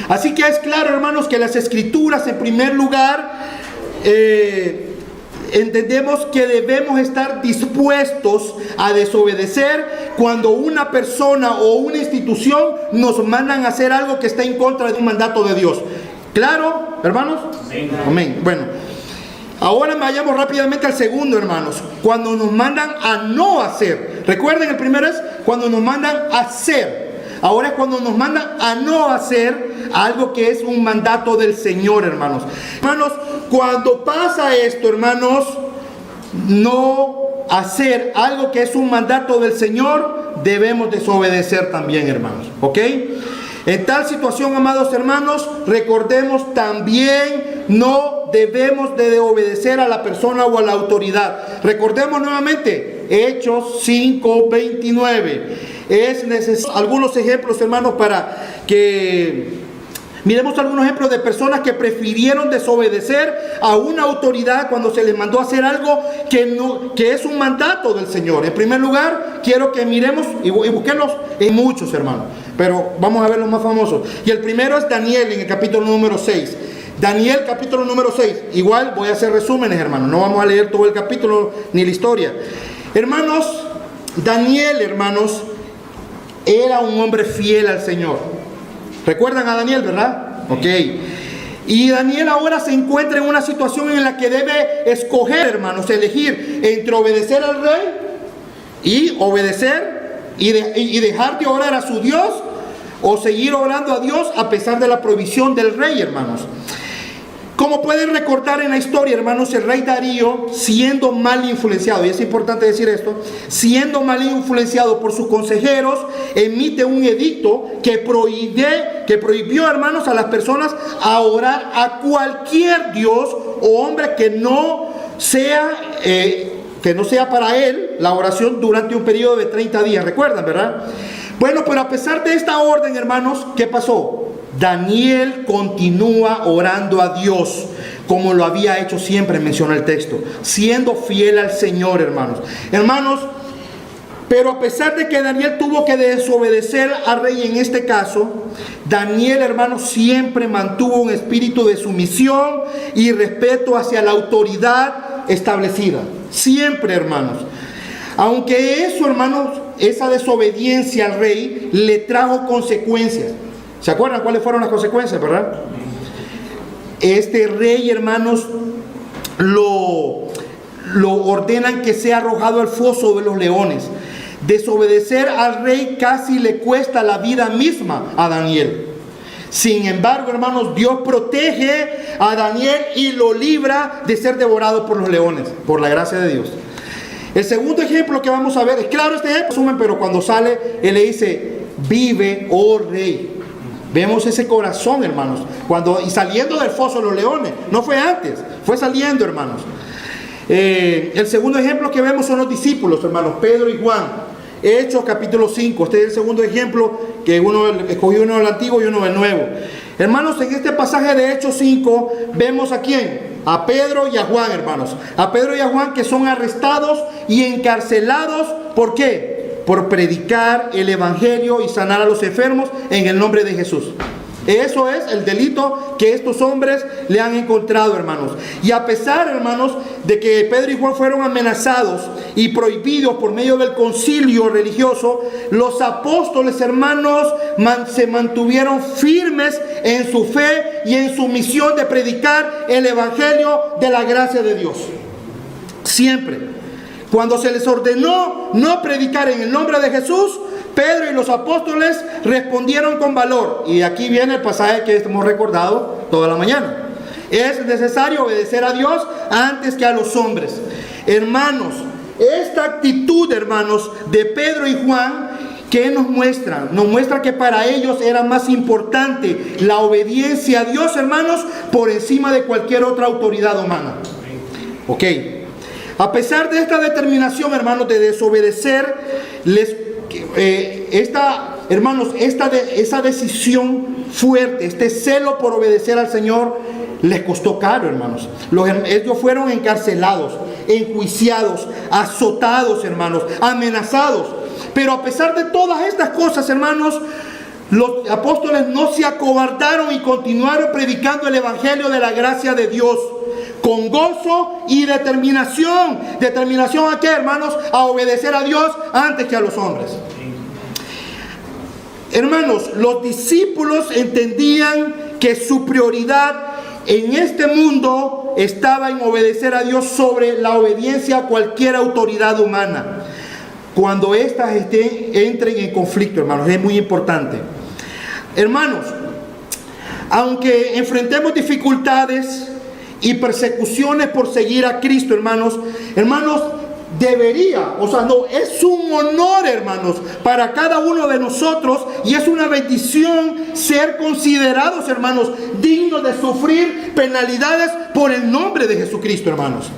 Así que es claro, hermanos, que las escrituras, en primer lugar, entendemos que debemos estar dispuestos a desobedecer cuando una persona o una institución nos mandan a hacer algo que está en contra de un mandato de Dios. ¿Claro, hermanos? Amén. Bueno, ahora vayamos rápidamente al segundo, hermanos. Cuando nos mandan a no hacer. Recuerden, el primero es cuando nos mandan a hacer. Ahora es cuando nos mandan a no hacer algo que es un mandato del Señor, hermanos. Hermanos, cuando pasa esto, hermanos, no hacer algo que es un mandato del Señor, debemos desobedecer también, hermanos. ¿Ok? En tal situación, amados hermanos, recordemos también no debemos de obedecer a la persona o a la autoridad. Recordemos nuevamente Hechos 5:29. Es necesario algunos ejemplos, hermanos, para que miremos algunos ejemplos de personas que prefirieron desobedecer a una autoridad cuando se les mandó a hacer algo que es un mandato del Señor. En primer lugar, quiero que miremos y busquemos en muchos, hermanos, pero vamos a ver los más famosos. Y el primero es Daniel, en el capítulo número 6. Daniel, capítulo número 6. Igual voy a hacer resúmenes, hermanos. No vamos a leer todo el capítulo ni la historia. Hermanos, Daniel, hermanos, era un hombre fiel al Señor. ¿Recuerdan a Daniel, verdad? Ok. Y Daniel ahora se encuentra en una situación en la que debe escoger, hermanos, elegir entre obedecer al rey y obedecer y dejar de orar a su Dios, o seguir orando a Dios a pesar de la provisión del rey, hermanos. Como pueden recordar en la historia, hermanos, el rey Darío, siendo mal influenciado, y es importante decir esto, siendo mal influenciado por sus consejeros, emite un edicto que prohibió, hermanos, a las personas a orar a cualquier dios o hombre que no sea para él la oración durante un periodo de 30 días. ¿Recuerdan, verdad? Bueno, pero a pesar de esta orden, hermanos, ¿qué pasó? Daniel continúa orando a Dios, como lo había hecho siempre, menciona el texto, siendo fiel al Señor, hermanos. Hermanos, pero a pesar de que Daniel tuvo que desobedecer al rey en este caso, Daniel, hermanos, siempre mantuvo un espíritu de sumisión y respeto hacia la autoridad establecida. Siempre, hermanos. Aunque eso, hermanos, esa desobediencia al rey le trajo consecuencias. ¿Se acuerdan cuáles fueron las consecuencias, verdad? Este rey, hermanos, lo ordenan que sea arrojado al foso de los leones. Desobedecer al rey casi le cuesta la vida misma a Daniel. Sin embargo, hermanos, Dios protege a Daniel y lo libra de ser devorado por los leones, por la gracia de Dios. El segundo ejemplo que vamos a ver, es claro este ejemplo, pero cuando sale, él le dice, vive, oh rey. Vemos ese corazón, hermanos, y saliendo del foso de los leones. No fue antes, fue saliendo, hermanos. El segundo ejemplo que vemos son los discípulos, hermanos, Pedro y Juan. Hechos capítulo 5. Este es el segundo ejemplo, que escogió uno del Antiguo y uno del Nuevo. Hermanos, en este pasaje de Hechos 5 vemos a quién, a Pedro y a Juan, hermanos. A Pedro y a Juan, que son arrestados y encarcelados. ¿Por qué? Por predicar el evangelio y sanar a los enfermos en el nombre de Jesús. Eso es el delito que estos hombres le han encontrado, hermanos. Y a pesar, hermanos, de que Pedro y Juan fueron amenazados y prohibidos por medio del concilio religioso, los apóstoles, hermanos, se mantuvieron firmes en su fe y en su misión de predicar el evangelio de la gracia de Dios. Siempre. Cuando se les ordenó no predicar en el nombre de Jesús, Pedro y los apóstoles respondieron con valor. Y aquí viene el pasaje que hemos recordado toda la mañana. Es necesario obedecer a Dios antes que a los hombres. Hermanos, esta actitud, hermanos, de Pedro y Juan, ¿qué nos muestra? Nos muestra que para ellos era más importante la obediencia a Dios, hermanos, por encima de cualquier otra autoridad humana. Ok. A pesar de esta determinación, hermanos, de desobedecer, esa decisión fuerte, este celo por obedecer al Señor, les costó caro, hermanos. Ellos fueron encarcelados, enjuiciados, azotados, hermanos, amenazados. Pero a pesar de todas estas cosas, hermanos, los apóstoles no se acobardaron y continuaron predicando el evangelio de la gracia de Dios con gozo y determinación. ¿Determinación a qué, hermanos? A obedecer a Dios antes que a los hombres. Hermanos, los discípulos entendían que su prioridad en este mundo estaba en obedecer a Dios sobre la obediencia a cualquier autoridad humana. Cuando éstas entren en conflicto, hermanos, es muy importante. Hermanos, aunque enfrentemos dificultades y persecuciones por seguir a Cristo, hermanos, es un honor, hermanos, para cada uno de nosotros, y es una bendición ser considerados, hermanos, dignos de sufrir penalidades por el nombre de Jesucristo, hermanos.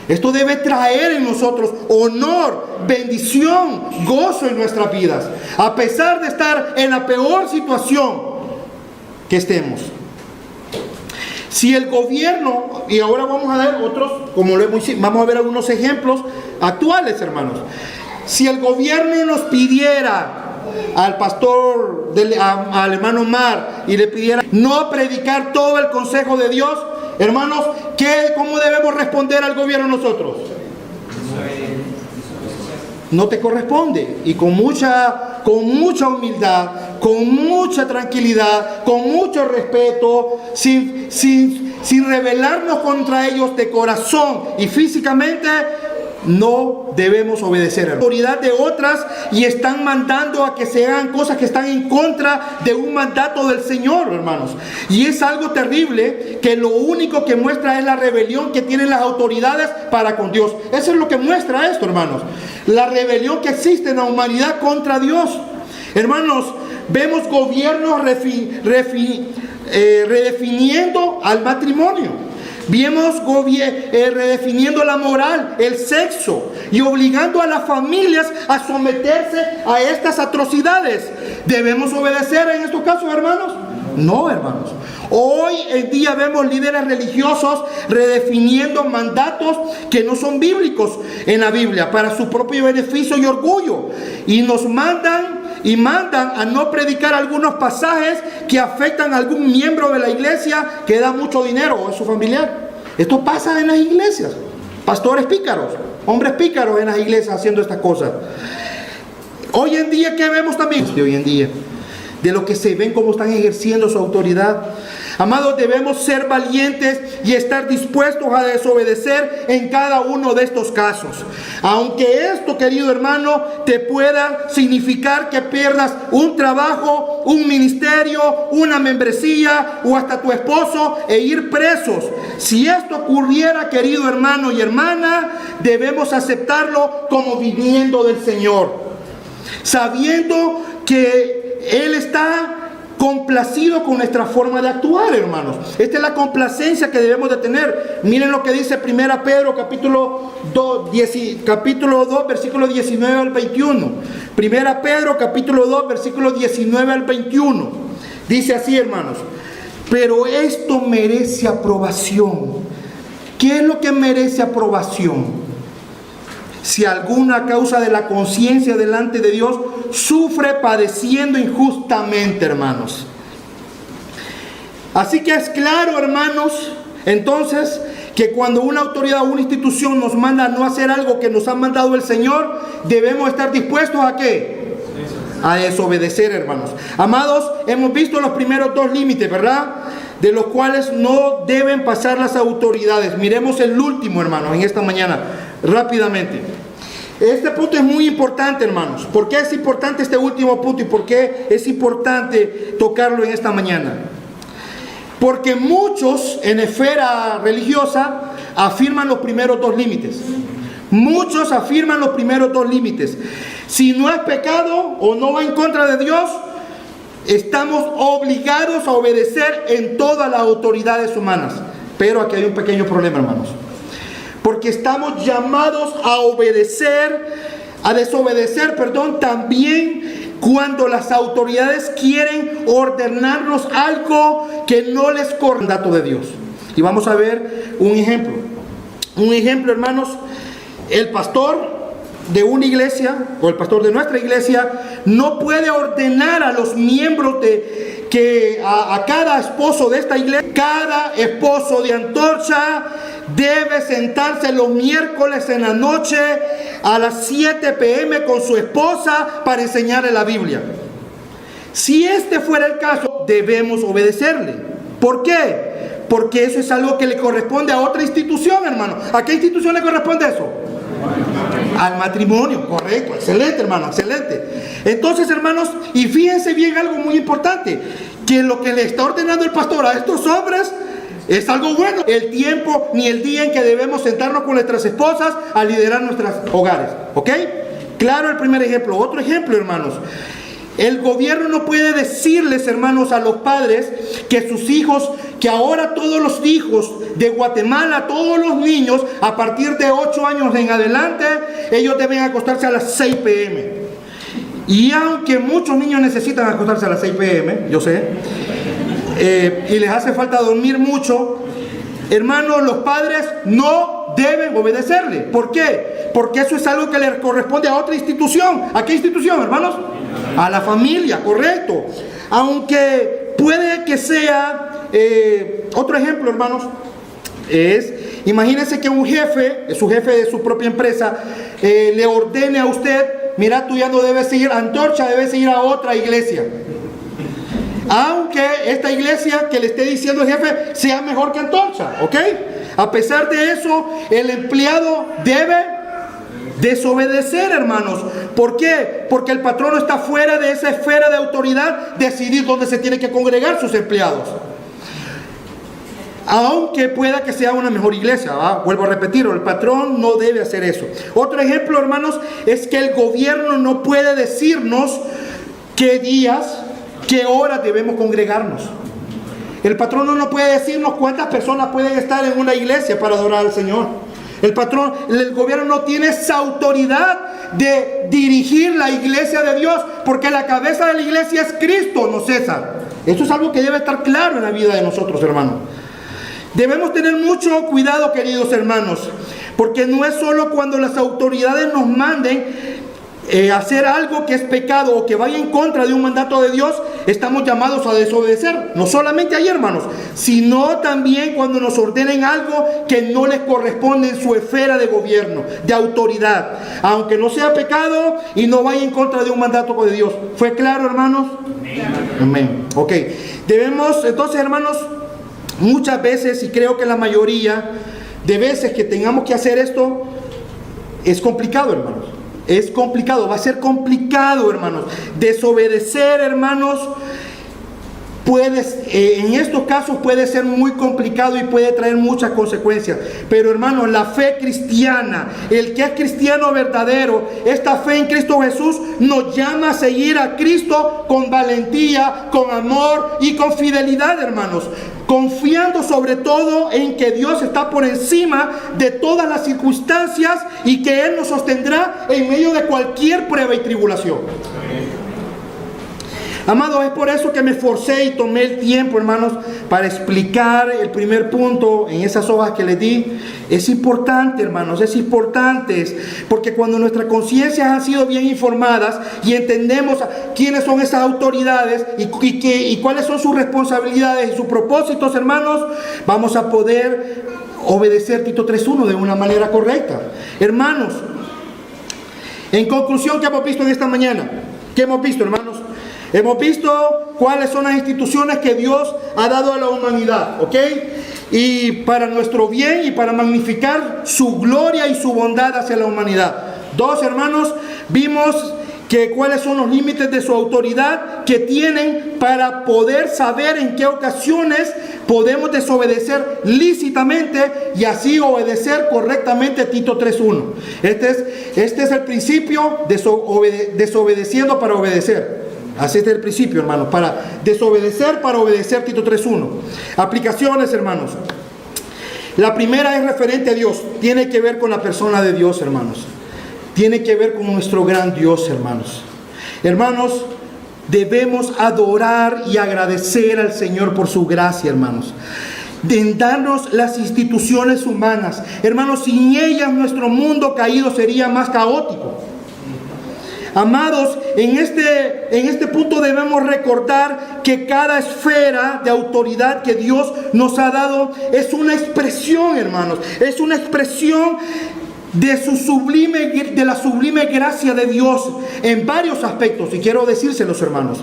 Esto debe traer en nosotros honor, bendición, gozo en nuestras vidas, a pesar de estar en la peor situación que estemos. Si el gobierno, y ahora vamos a ver otros, vamos a ver algunos ejemplos actuales, hermanos. Si el gobierno nos pidiera al pastor, al hermano Mar, y le pidiera no predicar todo el consejo de Dios, hermanos, ¿cómo debemos responder al gobierno nosotros? No te corresponde. Y con mucha humildad, con mucha tranquilidad, con mucho respeto, sin rebelarnos contra ellos de corazón y físicamente, no debemos obedecer a la autoridad de otras, y están mandando a que se hagan cosas que están en contra de un mandato del Señor, hermanos. Y es algo terrible, que lo único que muestra es la rebelión que tienen las autoridades para con Dios. Eso es lo que muestra esto, hermanos. La rebelión que existe en la humanidad contra Dios. Hermanos, vemos gobiernos redefiniendo al matrimonio. Vimos redefiniendo la moral, el sexo y obligando a las familias a someterse a estas atrocidades. ¿Debemos obedecer en estos casos, hermanos? No, hermanos. Hoy en día vemos líderes religiosos redefiniendo mandatos que no son bíblicos en la Biblia para su propio beneficio y orgullo. Y nos mandan a no predicar algunos pasajes que afectan a algún miembro de la iglesia que da mucho dinero o a su familiar. Esto pasa en las iglesias. Pastores pícaros, hombres pícaros en las iglesias haciendo estas cosas. Hoy en día, ¿qué vemos también? De hoy en día, de lo que se ven cómo están ejerciendo su autoridad. Amados, debemos ser valientes y estar dispuestos a desobedecer en cada uno de estos casos. Aunque esto, querido hermano, te pueda significar que pierdas un trabajo, un ministerio, una membresía o hasta tu esposo e ir presos. Si esto ocurriera, querido hermano y hermana, debemos aceptarlo como viniendo del Señor, sabiendo que Él está complacido con nuestra forma de actuar, hermanos. Esta es la complacencia que debemos de tener. Miren lo que dice 1 Pedro capítulo 2, versículo 19 al 21. 1 Pedro capítulo 2, versículo 19 al 21. Dice así, hermanos: pero esto merece aprobación. ¿Qué es lo que merece aprobación? Si alguna a causa de la conciencia delante de Dios sufre padeciendo injustamente, hermanos. Así que es claro, hermanos, entonces, que cuando una autoridad o una institución nos manda a no hacer algo que nos ha mandado el Señor, debemos estar dispuestos ¿a qué? A desobedecer, hermanos. Amados, hemos visto los primeros dos límites, ¿verdad? De los cuales no deben pasar las autoridades. Miremos el último, hermanos, en esta mañana, rápidamente. Este punto es muy importante, hermanos. ¿Por qué es importante este último punto y por qué es importante tocarlo en esta mañana? Porque muchos en esfera religiosa afirman los primeros dos límites. Muchos afirman los primeros dos límites. Si no es pecado o no va en contra de Dios, estamos obligados a obedecer en todas las autoridades humanas. Pero aquí hay un pequeño problema, hermanos. Porque estamos llamados a desobedecer, también cuando las autoridades quieren ordenarnos algo que no les corresponde al mandato de Dios. Y vamos a ver un ejemplo. Un ejemplo, hermanos. El pastor de una iglesia, o el pastor de nuestra iglesia, no puede ordenar a los miembros a cada esposo de esta iglesia, cada esposo de Antorcha debe sentarse los miércoles en la noche a las 7 p.m. con su esposa para enseñarle la Biblia. Si este fuera el caso, debemos obedecerle. ¿Por qué? Porque eso es algo que le corresponde a otra institución, hermano. ¿A qué institución le corresponde eso? Al matrimonio, correcto, excelente, hermano, excelente. Entonces, hermanos, y fíjense bien algo muy importante, que lo que le está ordenando el pastor a estos hombres es algo bueno. El tiempo ni el día en que debemos sentarnos con nuestras esposas a liderar nuestros hogares, ¿ok? Claro, el primer ejemplo. Otro ejemplo, hermanos. El gobierno no puede decirles, hermanos, a los padres que sus hijos, que ahora todos los hijos de Guatemala, todos los niños, a partir de 8 años en adelante, ellos deben acostarse a las 6 p.m. Y aunque muchos niños necesitan acostarse a las 6 p.m., yo sé, y les hace falta dormir mucho, hermanos, los padres no deben obedecerle. ¿Por qué? Porque eso es algo que le corresponde a otra institución. ¿A qué institución, hermanos? A la familia, correcto. Aunque puede que sea, otro ejemplo, hermanos, es, imagínense que un jefe, su jefe de su propia empresa, le ordene a usted: mira, tú ya no debes ir a Antorcha, debes ir a otra iglesia. Aunque esta iglesia que le esté diciendo el jefe sea mejor que Antorcha, ¿ok? A pesar de eso, el empleado debe desobedecer, hermanos. ¿Por qué? Porque el patrono está fuera de esa esfera de autoridad decidir dónde se tienen que congregar sus empleados. Aunque pueda que sea una mejor iglesia, vuelvo a repetirlo, el patrón no debe hacer eso. Otro ejemplo, hermanos, es que el gobierno no puede decirnos qué días, qué horas debemos congregarnos. El patrón no nos puede decirnos cuántas personas pueden estar en una iglesia para adorar al Señor. El gobierno no tiene esa autoridad de dirigir la iglesia de Dios, porque la cabeza de la iglesia es Cristo, no César. Esto es algo que debe estar claro en la vida de nosotros, hermanos. Debemos tener mucho cuidado, queridos hermanos, porque no es solo cuando las autoridades nos manden hacer algo que es pecado o que vaya en contra de un mandato de Dios, estamos llamados a desobedecer. No solamente ahí, hermanos, sino también cuando nos ordenen algo que no les corresponde en su esfera de gobierno, de autoridad, aunque no sea pecado y no vaya en contra de un mandato de Dios. ¿Fue claro, hermanos? Amén. Ok. Debemos, entonces, hermanos, muchas veces, y creo que la mayoría de veces que tengamos que hacer esto, es complicado, hermanos. Es complicado, va a ser complicado, hermanos. Desobedecer, hermanos, en estos casos puede ser muy complicado y puede traer muchas consecuencias. Pero, hermanos, la fe cristiana, el que es cristiano verdadero, esta fe en Cristo Jesús nos llama a seguir a Cristo con valentía, con amor y con fidelidad, hermanos, confiando sobre todo en que Dios está por encima de todas las circunstancias y que Él nos sostendrá en medio de cualquier prueba y tribulación. Amados, es por eso que me esforcé y tomé el tiempo, hermanos, para explicar el primer punto en esas hojas que les di. Es importante, hermanos, es importante, porque cuando nuestras conciencias han sido bien informadas y entendemos quiénes son esas autoridades y cuáles son sus responsabilidades y sus propósitos, hermanos, vamos a poder obedecer Tito 3:1 de una manera correcta. Hermanos, en conclusión, ¿qué hemos visto en esta mañana? ¿Qué hemos visto, hermanos? Hemos visto cuáles son las instituciones que Dios ha dado a la humanidad, ¿ok? Y para nuestro bien y para magnificar su gloria y su bondad hacia la humanidad. Dos, hermanos, vimos que cuáles son los límites de su autoridad que tienen para poder saber en qué ocasiones podemos desobedecer lícitamente y así obedecer correctamente Tito 3:1. Este es el principio desobedeciendo para obedecer. Así es el principio, hermanos, para desobedecer, para obedecer Tito 3:1. Aplicaciones, hermanos. La primera es referente a Dios. Tiene que ver con la persona de Dios, hermanos. Tiene que ver con nuestro gran Dios, hermanos. Hermanos, debemos adorar y agradecer al Señor por su gracia, hermanos, de darnos las instituciones humanas. Hermanos, sin ellas nuestro mundo caído sería más caótico. Amados, en este punto debemos recordar que cada esfera de autoridad que Dios nos ha dado es una expresión, hermanos, es una expresión de la sublime gracia de Dios en varios aspectos, y quiero decírselos, hermanos,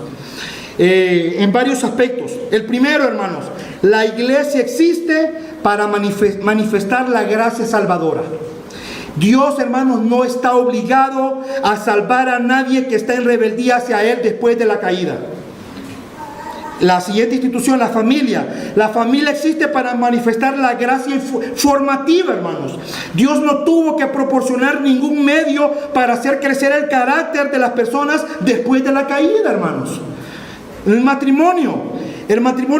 en varios aspectos. El primero, hermanos, la iglesia existe para manifestar la gracia salvadora. Dios, hermanos, no está obligado a salvar a nadie que está en rebeldía hacia Él después de la caída. La siguiente institución, la familia. La familia existe para manifestar la gracia formativa, hermanos. Dios no tuvo que proporcionar ningún medio para hacer crecer el carácter de las personas después de la caída, hermanos. El matrimonio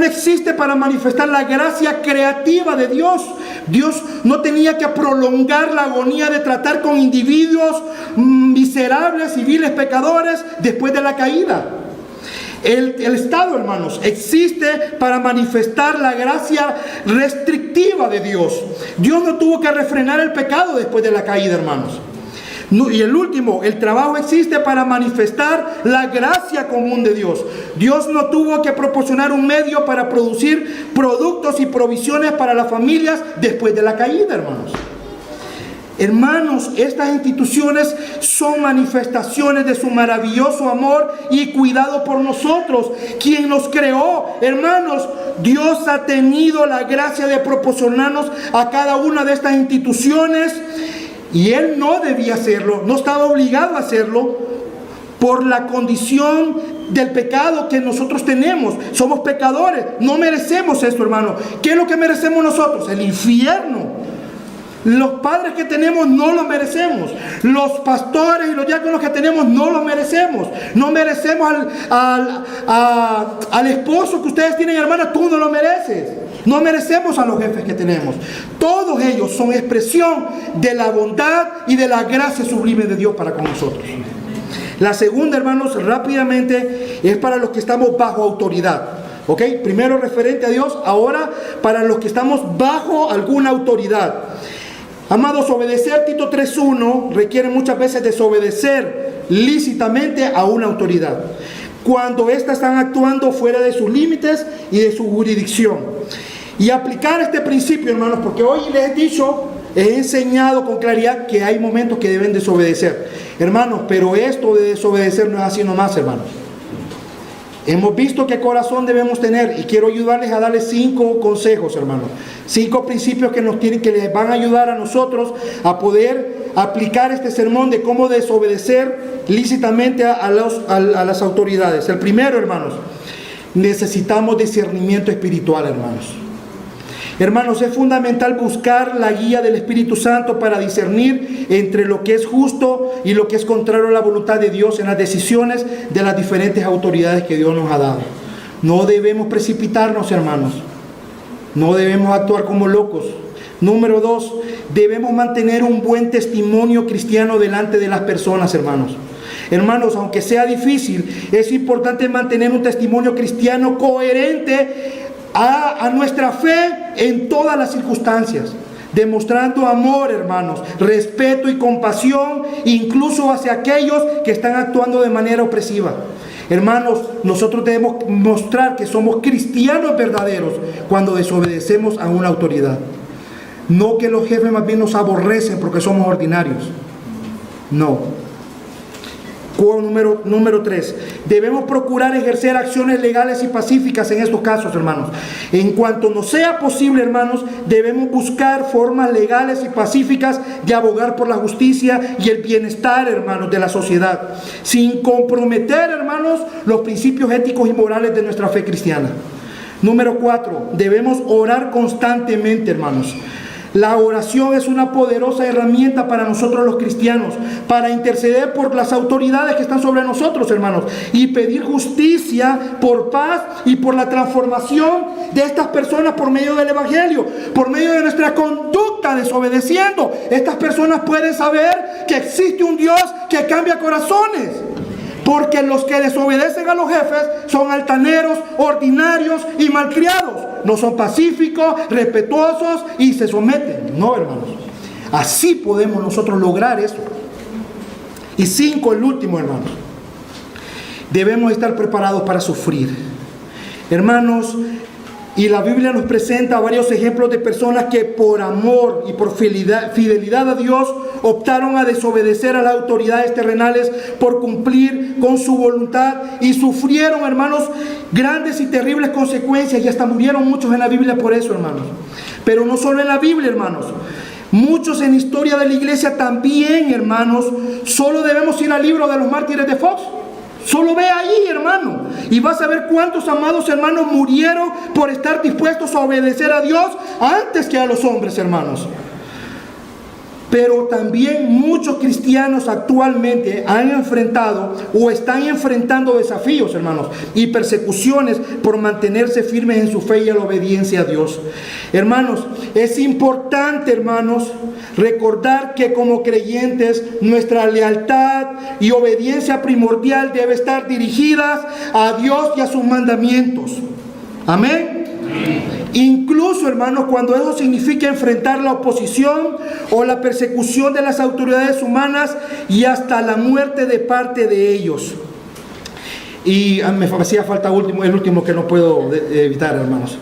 existe para manifestar la gracia creativa de Dios. Dios no tenía que prolongar la agonía de tratar con individuos miserables y viles pecadores después de la caída. El Estado, hermanos, existe para manifestar la gracia restrictiva de Dios. Dios no tuvo que refrenar el pecado después de la caída, hermanos. Y el último, el trabajo existe para manifestar la gracia común de Dios. Dios no tuvo que proporcionar un medio para producir productos y provisiones para las familias después de la caída, hermanos. Hermanos, estas instituciones son manifestaciones de su maravilloso amor y cuidado por nosotros, quien nos creó. Hermanos, Dios ha tenido la gracia de proporcionarnos a cada una de estas instituciones. Y Él no debía hacerlo, no estaba obligado a hacerlo por la condición del pecado que nosotros tenemos. Somos pecadores, no merecemos esto, hermano. ¿Qué es lo que merecemos nosotros? El infierno. Los padres que tenemos no los merecemos. Los pastores y los diáconos que tenemos no los merecemos. No merecemos al esposo que ustedes tienen, hermana, tú no lo mereces. No merecemos a los jefes que tenemos. Todos ellos son expresión de la bondad y de la gracia sublime de Dios para con nosotros. La segunda, hermanos, rápidamente, es para los que estamos bajo autoridad. ¿Ok? Primero referente a Dios, ahora para los que estamos bajo alguna autoridad. Amados, obedecer, Tito 3:1, requiere muchas veces desobedecer lícitamente a una autoridad, cuando éstas están actuando fuera de sus límites y de su jurisdicción. Y aplicar este principio, hermanos, porque hoy les he dicho, he enseñado con claridad que hay momentos que deben desobedecer. Hermanos, pero esto de desobedecer no es así nomás, hermanos. Hemos visto qué corazón debemos tener y quiero ayudarles a darles 5 consejos, hermanos. 5 principios que les van a ayudar a nosotros a poder aplicar este sermón de cómo desobedecer lícitamente a las autoridades. El primero, hermanos, necesitamos discernimiento espiritual, hermanos. Hermanos, es fundamental buscar la guía del Espíritu Santo para discernir entre lo que es justo y lo que es contrario a la voluntad de Dios en las decisiones de las diferentes autoridades que Dios nos ha dado. No debemos precipitarnos, hermanos. No debemos actuar como locos. Número 2, debemos mantener un buen testimonio cristiano delante de las personas, hermanos. Hermanos, aunque sea difícil, es importante mantener un testimonio cristiano coherente a nuestra fe en todas las circunstancias, demostrando amor, hermanos, respeto y compasión, incluso hacia aquellos que están actuando de manera opresiva. Hermanos, nosotros debemos mostrar que somos cristianos verdaderos cuando desobedecemos a una autoridad. No que los jefes más bien nos aborrecen porque somos ordinarios. No. Número 3, debemos procurar ejercer acciones legales y pacíficas en estos casos, hermanos. En cuanto nos sea posible, hermanos, debemos buscar formas legales y pacíficas de abogar por la justicia y el bienestar, hermanos, de la sociedad, sin comprometer, hermanos, los principios éticos y morales de nuestra fe cristiana. Número 4, debemos orar constantemente, hermanos. La oración es una poderosa herramienta para nosotros los cristianos, para interceder por las autoridades que están sobre nosotros, hermanos, y pedir justicia, por paz y por la transformación de estas personas por medio del Evangelio, por medio de nuestra conducta desobedeciendo. Estas personas pueden saber que existe un Dios que cambia corazones. Porque los que desobedecen a los jefes son altaneros, ordinarios y malcriados. No son pacíficos, respetuosos y se someten. No, hermanos. Así podemos nosotros lograr eso. Y 5, el último, hermanos. Debemos estar preparados para sufrir. Hermanos, y la Biblia nos presenta varios ejemplos de personas que por amor y por fidelidad a Dios optaron a desobedecer a las autoridades terrenales por cumplir con su voluntad y sufrieron, hermanos, grandes y terribles consecuencias y hasta murieron muchos en la Biblia por eso, hermanos. Pero no solo en la Biblia, hermanos. Muchos en la historia de la iglesia también, hermanos. Solo debemos ir al libro de los mártires de Fox. Solo ve ahí, hermano, y vas a ver cuántos amados hermanos murieron por estar dispuestos a obedecer a Dios antes que a los hombres, hermanos. Pero también muchos cristianos actualmente han enfrentado o están enfrentando desafíos, hermanos, y persecuciones por mantenerse firmes en su fe y en la obediencia a Dios. Hermanos, es importante, hermanos, recordar que como creyentes nuestra lealtad y obediencia primordial debe estar dirigidas a Dios y a sus mandamientos. Amén. Incluso, hermanos, cuando eso significa enfrentar la oposición o la persecución de las autoridades humanas y hasta la muerte de parte de ellos. Y me hacía falta el último que no puedo evitar, hermanos.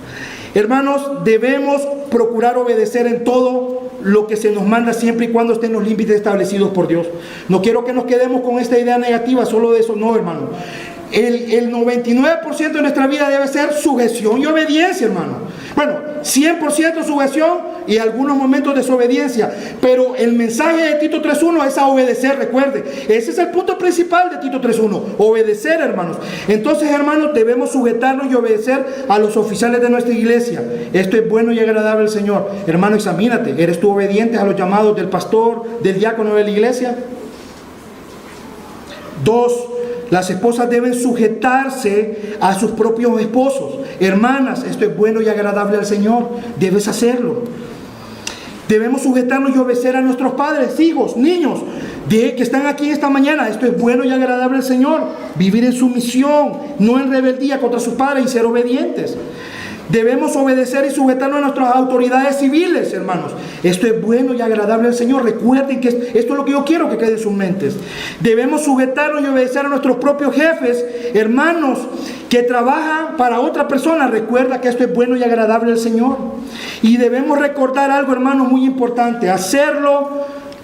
Hermanos, debemos procurar obedecer en todo lo que se nos manda siempre y cuando estén los límites establecidos por Dios. No quiero que nos quedemos con esta idea negativa, solo de eso no, hermano. El 99% de nuestra vida debe ser sujeción y obediencia, hermano. Bueno, 100% sujeción y algunos momentos de desobediencia. Pero el mensaje de Tito 3.1 es a obedecer, recuerde. Ese es el punto principal de Tito 3.1. Obedecer, hermanos. Entonces, hermanos, debemos sujetarnos y obedecer a los oficiales de nuestra iglesia. Esto es bueno y agradable al Señor. Hermano, examínate. ¿Eres tú obediente a los llamados del pastor, del diácono de la iglesia? 2. Las esposas deben sujetarse a sus propios esposos. Hermanas, esto es bueno y agradable al Señor. Debes hacerlo. Debemos sujetarnos y obedecer a nuestros padres, hijos, niños, que están aquí esta mañana. Esto es bueno y agradable al Señor. Vivir en sumisión, no en rebeldía contra sus padres y ser obedientes. Debemos obedecer y sujetarnos a nuestras autoridades civiles, hermanos. Esto es bueno y agradable al Señor. Recuerden que esto es lo que yo quiero que quede en sus mentes. Debemos sujetarnos y obedecer a nuestros propios jefes, hermanos, que trabajan para otra persona. Recuerda que esto es bueno y agradable al Señor. Y debemos recordar algo, hermanos, muy importante.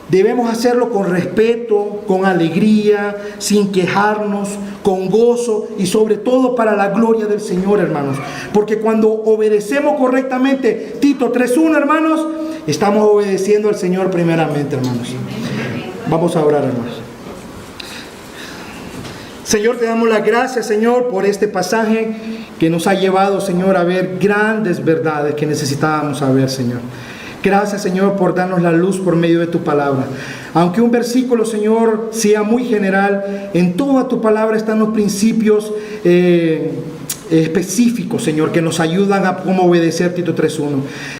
Debemos hacerlo con respeto, con alegría, sin quejarnos, con gozo y sobre todo para la gloria del Señor, hermanos. Porque cuando obedecemos correctamente Tito 3.1, hermanos, estamos obedeciendo al Señor primeramente, hermanos. Vamos a orar, hermanos. Señor, te damos las gracias, Señor, por este pasaje que nos ha llevado, Señor, a ver grandes verdades que necesitábamos saber, Señor. Gracias, Señor, por darnos la luz por medio de tu palabra. Aunque un versículo, Señor, sea muy general, en toda tu palabra están los principios específicos, Señor, que nos ayudan a cómo obedecer Tito 3.1.